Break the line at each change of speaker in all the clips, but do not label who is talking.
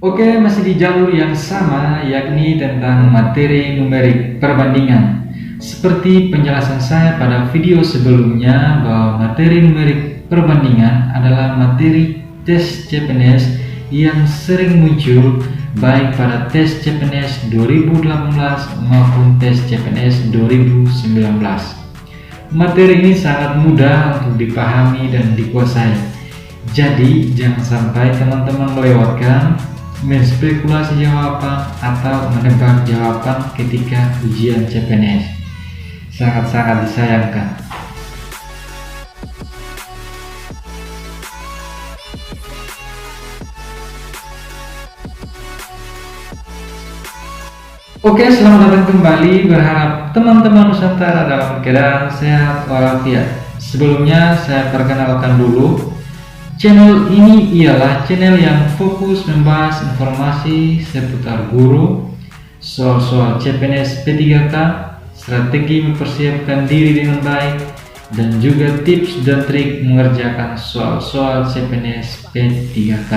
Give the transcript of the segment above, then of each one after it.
Oke, masih di jalur yang sama, yakni tentang materi numerik perbandingan. Seperti penjelasan saya pada video sebelumnya bahwa materi numerik perbandingan adalah materi tes CPNS yang sering muncul baik pada tes CPNS 2018 maupun tes CPNS 2019. Materi ini sangat mudah untuk dipahami dan dikuasai. Jadi, jangan sampai teman-teman melewatkan menspekulasi jawaban atau menebak jawaban ketika ujian CPNS. Sangat-sangat disayangkan. Oke, selamat datang kembali. Berharap teman-teman Nusantara dalam keadaan sehat walafiat. Sebelumnya saya perkenalkan dulu. Channel ini ialah channel yang fokus membahas informasi seputar guru, soal-soal CPNS P3K, strategi mempersiapkan diri dengan baik, dan juga tips dan trik mengerjakan soal-soal CPNS P3K.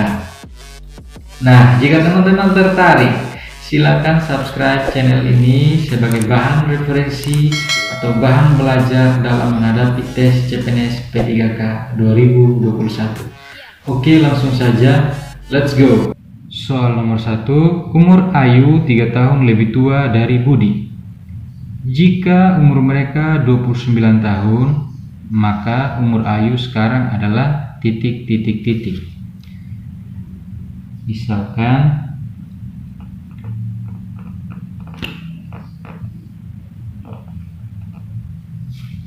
Nah, jika teman-teman tertarik, silakan subscribe channel ini sebagai bahan referensi atau bahan belajar dalam menghadapi tes CPNS P3K 2021. Oke, langsung saja, let's go. Soal nomor 1, umur Ayu 3 tahun lebih tua dari Budi. Jika umur mereka 29 tahun, maka umur Ayu sekarang adalah titik-titik-titik. Misalkan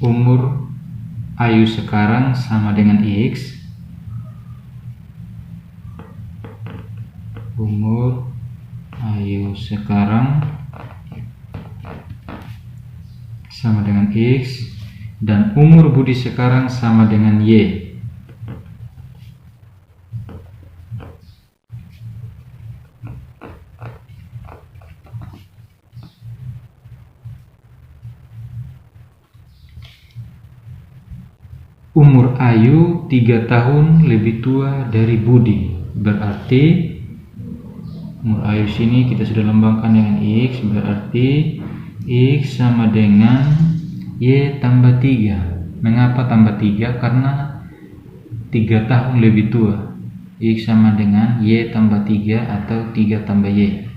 umur Ayu sekarang sama dengan X. Umur Ayu sekarang sama dengan X dan umur Budi sekarang sama dengan Y. Umur Ayu 3 tahun lebih tua dari Budi, berarti umur Ayu sini kita sudah lambangkan dengan X, berarti X sama dengan Y tambah 3. Mengapa tambah 3? Karena 3 tahun lebih tua. X sama dengan Y tambah 3 atau 3 tambah Y.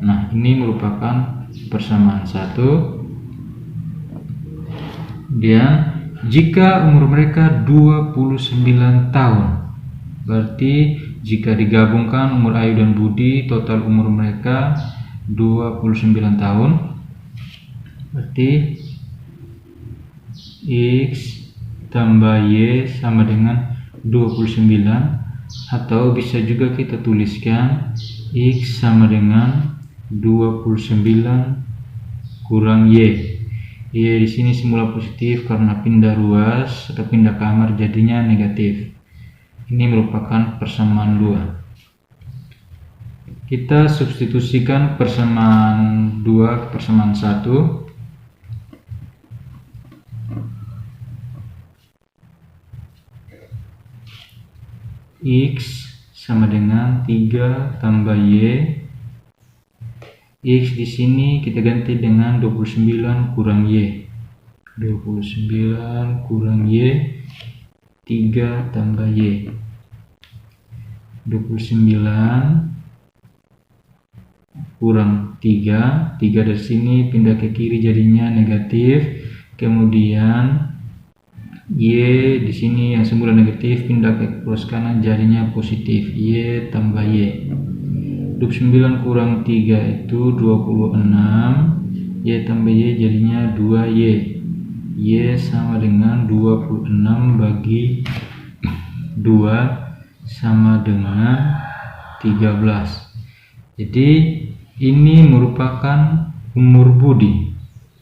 Nah, ini merupakan persamaan 1. Dan jika umur mereka 29 tahun, berarti jika digabungkan umur Ayu dan Budi, total umur mereka 29 tahun. Berarti X tambah Y sama dengan 29, atau bisa juga kita tuliskan X sama dengan 29 kurang Y. Y di sini semula positif karena pindah ruas atau pindah kamar, jadinya negatif. Ini merupakan persamaan 2. Kita substitusikan persamaan 2 ke persamaan 1. X sama dengan 3 tambah Y. X di sini kita ganti dengan 29 kurang Y. 29 kurang Y, 3 tambah Y. 29 kurang 3, 3 dari sini pindah ke kiri jadinya negatif. Kemudian Y di sini yang semula negatif pindah ke plus kanan jadinya positif. Y tambah Y. 29 kurang 3 itu 26. Y tambah Y jadinya 2Y. Y sama dengan 26 bagi 2 sama dengan 13. Jadi ini merupakan umur Budi.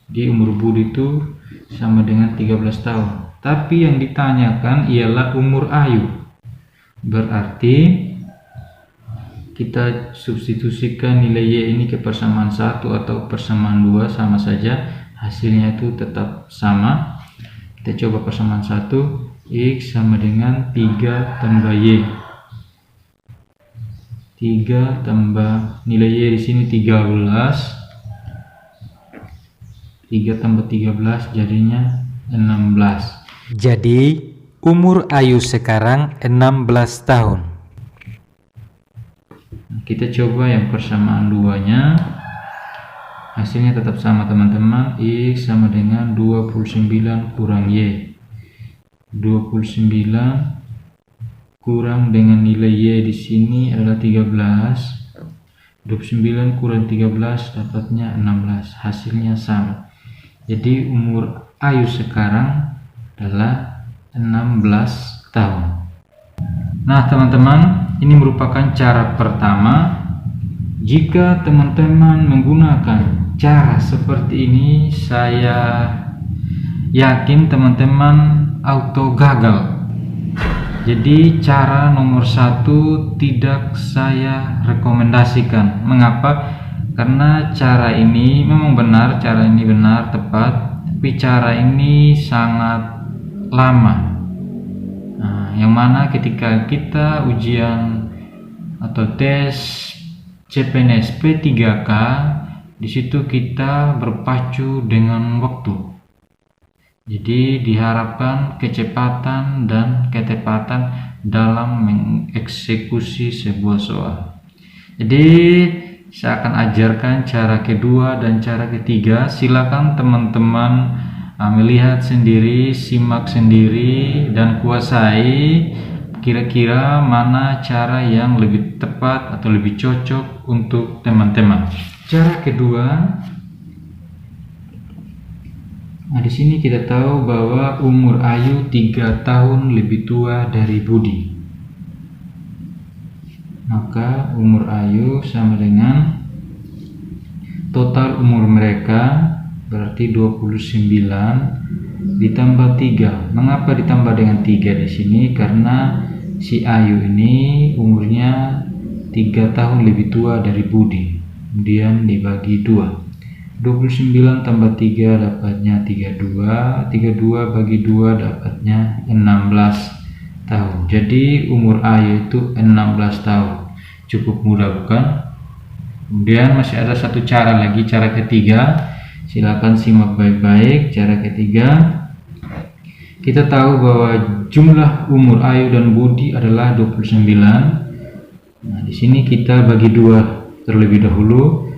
Di umur Budi itu sama dengan 13 tahun. Tapi yang ditanyakan ialah umur Ayu. Berarti kita substitusikan nilai Y ini ke persamaan 1 atau persamaan 2, sama saja, hasilnya itu tetap sama. Kita coba persamaan 1. X sama dengan 3 tambah Y. 3 tambah nilai Y di sini 13. 3 tambah 13 jadinya 16.
Jadi umur Ayu sekarang 16 tahun.
Kita coba yang persamaan duanya. Hasilnya tetap sama teman-teman. X sama dengan 29 kurang Y. 29 kurang dengan nilai Y di sini adalah 13. 29 kurang 13 dapatnya 16. Hasilnya sama. Jadi umur Ayu sekarang adalah 16 tahun. Nah teman-teman, ini merupakan cara pertama. Jika teman-teman menggunakan cara seperti ini, saya yakin teman-teman auto gagal. Jadi cara nomor 1 tidak saya rekomendasikan. Mengapa? Karena cara ini memang benar, cara ini benar, tepat, tapi cara ini sangat lama. Nah, yang mana ketika kita ujian atau tes CPNS P3K, di situ kita berpacu dengan waktu. Jadi diharapkan kecepatan dan ketepatan dalam mengeksekusi sebuah soal. Jadi saya akan ajarkan cara kedua dan cara ketiga. Silakan teman-teman melihat sendiri, simak sendiri, dan kuasai kira-kira mana cara yang lebih tepat atau lebih cocok untuk teman-teman. Cara kedua, nah di sini kita tahu bahwa umur Ayu 3 tahun lebih tua dari Budi. Maka umur Ayu sama dengan total umur mereka, berarti 29 ditambah 3. Mengapa ditambah dengan 3 di sini? Karena si Ayu ini umurnya 3 tahun lebih tua dari Budi. Kemudian dibagi 2. 29 tambah 3 dapatnya 32. 32 bagi 2 dapatnya 16 tahun. Jadi umur Ayu itu 16 tahun. Cukup mudah bukan? Kemudian masih ada satu cara lagi, cara ketiga. Silakan simak baik-baik. Cara ketiga, kita tahu bahwa jumlah umur Ayu dan Budi adalah 29. Nah, di sini kita bagi 2 terlebih dahulu.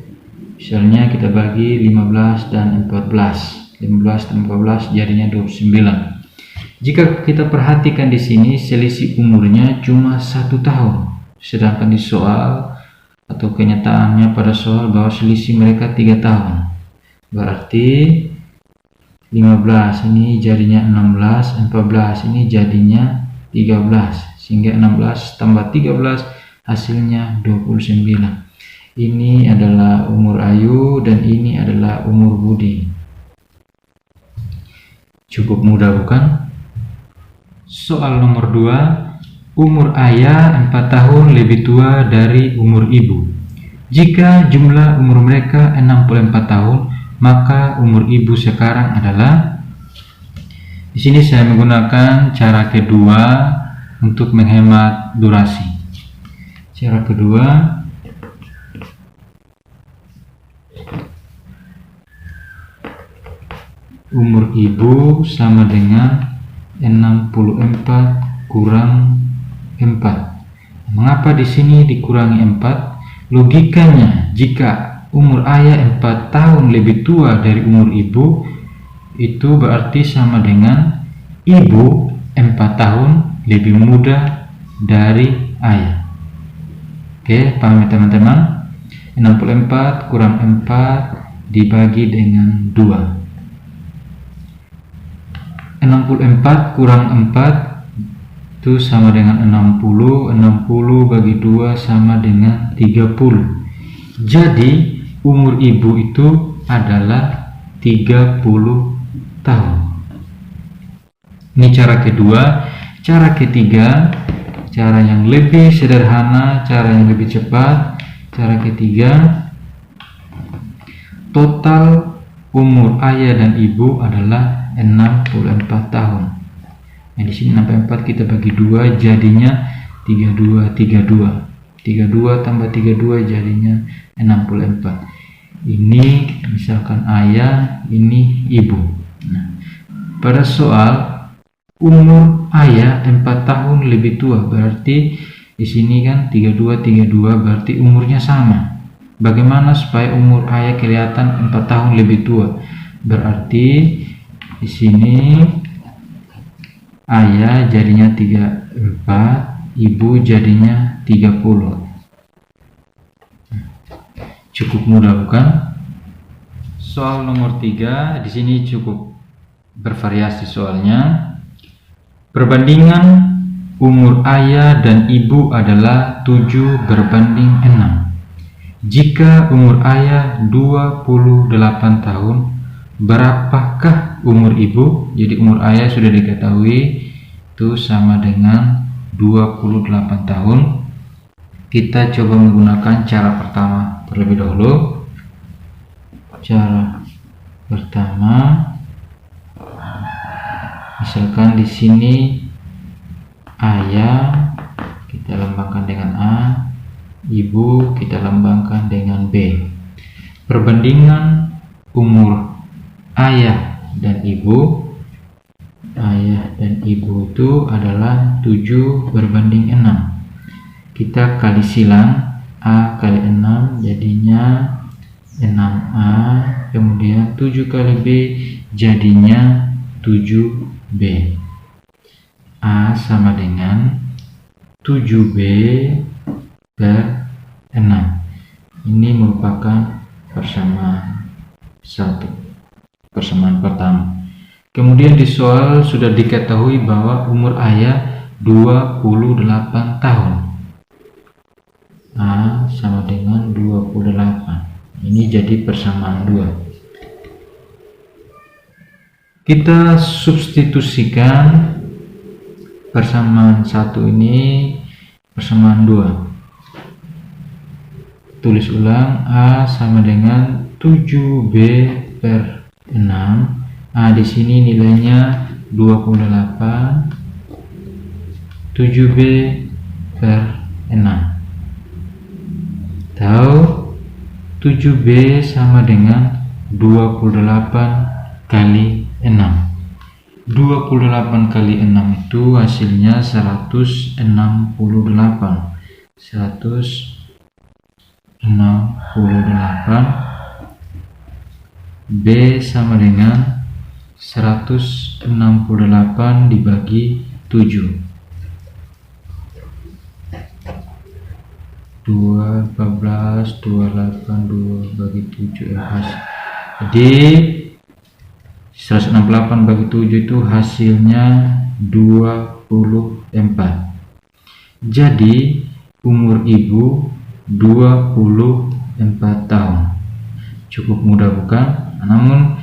Misalnya kita bagi 15 dan 14. 15 dan 14 jadinya 29. Jika kita perhatikan di sini, selisih umurnya cuma 1 tahun. Sedangkan di soal atau kenyataannya pada soal bahwa selisih mereka 3 tahun. Berarti 15 ini jadinya 16, 14 ini jadinya 13. Sehingga 16 tambah 13 hasilnya 29. Ini adalah umur Ayu dan ini adalah umur Budi. Cukup mudah bukan? Soal nomor 2. Umur ayah 4 tahun lebih tua dari umur ibu. Jika jumlah umur mereka 64 tahun, maka umur ibu sekarang adalah, di sini saya menggunakan cara kedua untuk menghemat durasi. Cara kedua, umur ibu sama dengan 64 kurang 4. Mengapa di sini dikurangi 4? Logikanya, jika umur ayah 4 tahun lebih tua dari umur ibu, itu berarti sama dengan ibu 4 tahun lebih muda dari ayah. Oke, paham ya teman-teman? 64 kurang 4 dibagi dengan 2. 64 kurang 4 itu sama dengan 60. 60 bagi 2 sama dengan 30. Jadi umur ibu itu adalah 30 tahun. Ini cara kedua. Cara ketiga, cara yang lebih sederhana, cara yang lebih cepat. Cara ketiga, total umur ayah dan ibu adalah 64 tahun. Nah, di sini 64 kita bagi 2 jadinya 32. 32 tambah 32 jadinya 64. Ini misalkan ayah, ini ibu. Nah, pada soal umur ayah 4 tahun lebih tua, berarti di sini kan 32 berarti umurnya sama. Bagaimana supaya umur ayah kelihatan 4 tahun lebih tua? Berarti di sini ayah jadinya 34, ibu jadinya 30. Cukup mudah bukan? Soal nomor 3 di sini cukup bervariasi soalnya. Perbandingan umur ayah dan ibu adalah 7 berbanding 6. Jika umur ayah 28 tahun, berapakah umur ibu? Jadi umur ayah sudah diketahui itu sama dengan 28 tahun. Kita coba menggunakan cara pertama terlebih dahulu. Cara pertama, misalkan di sini ayah kita lambangkan dengan A, ibu kita lambangkan dengan B. Perbandingan umur ayah dan ibu itu adalah 7 berbanding 6. Kita kali silang, A kali 6 jadinya 6A, kemudian 7 kali B jadinya 7B. A sama dengan 7B per 6. Ini merupakan persamaan pertama. Kemudian di soal sudah diketahui bahwa umur ayah 28 tahun. A sama dengan 28. Ini jadi persamaan 2. Kita substitusikan persamaan 1 ini persamaan 2. Tulis ulang, A sama dengan 7B per 6. A di sini nilainya 28, 7B per 6. Atau 7B sama dengan 28 kali 6. 28 kali 6 itu hasilnya 168. 168. B sama dengan 168 dibagi 7. 2, 14, 28, 2 bagi 7 Jadi 168 bagi 7 itu hasilnya 24. Jadi umur ibu 24 tahun. Cukup mudah bukan? Namun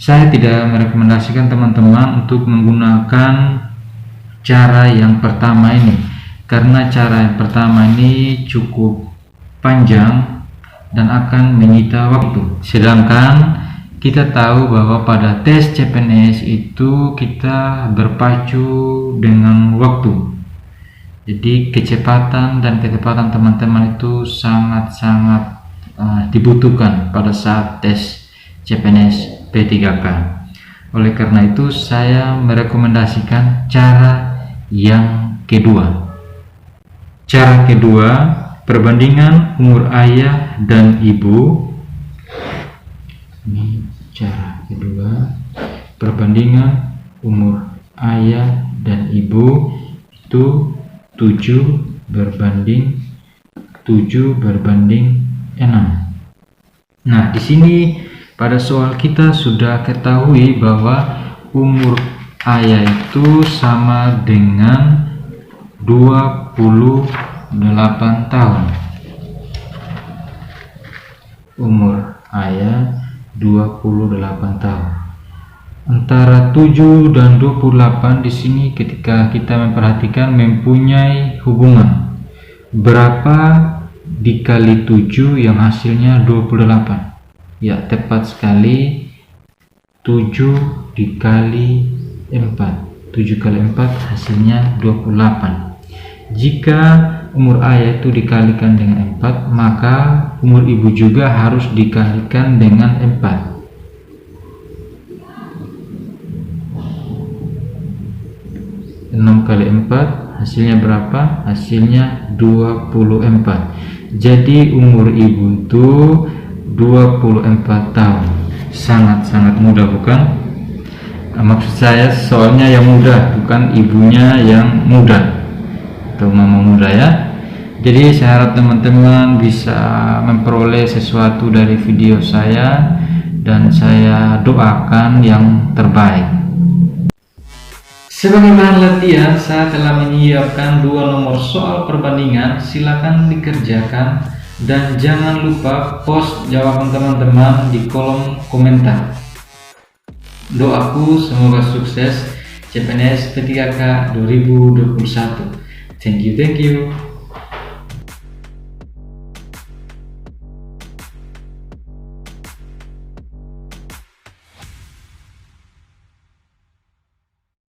saya tidak merekomendasikan teman-teman untuk menggunakan cara yang pertama ini, karena cara yang pertama ini cukup panjang dan akan menyita waktu. Sedangkan kita tahu bahwa pada tes CPNS itu kita berpacu dengan waktu. Jadi kecepatan dan ketepatan teman-teman itu sangat-sangat dibutuhkan pada saat tes CPNS P3K. Oleh karena itu saya merekomendasikan cara yang kedua. Cara kedua, perbandingan umur ayah dan ibu. Ini cara kedua, perbandingan umur ayah dan ibu itu 7 berbanding 6. Nah, di sini pada soal kita sudah ketahui bahwa umur ayah itu sama dengan 28 tahun. Umur ayah 28 tahun. Antara 7 dan 28 di sini ketika kita memperhatikan mempunyai hubungan. Berapa dikali 7 yang hasilnya 28? Ya, tepat sekali 7 dikali 4. 7 kali 4 hasilnya 28. Jika umur ayah itu dikalikan dengan 4, maka umur ibu juga harus dikalikan dengan 4. 6 kali 4 hasilnya berapa? Hasilnya 24. Jadi umur ibu itu 24 tahun. Sangat-sangat mudah, bukan? Maksud saya soalnya yang muda, bukan ibunya yang muda atau mama muda ya. Jadi saya harap teman-teman bisa memperoleh sesuatu dari video saya, dan saya doakan yang terbaik. Sebagai bahan latihan, saya telah menyiapkan 2 nomor soal perbandingan. Silakan dikerjakan dan jangan lupa post jawaban teman-teman di kolom komentar. Doaku semoga sukses CPNS P3K 2021. Thank you.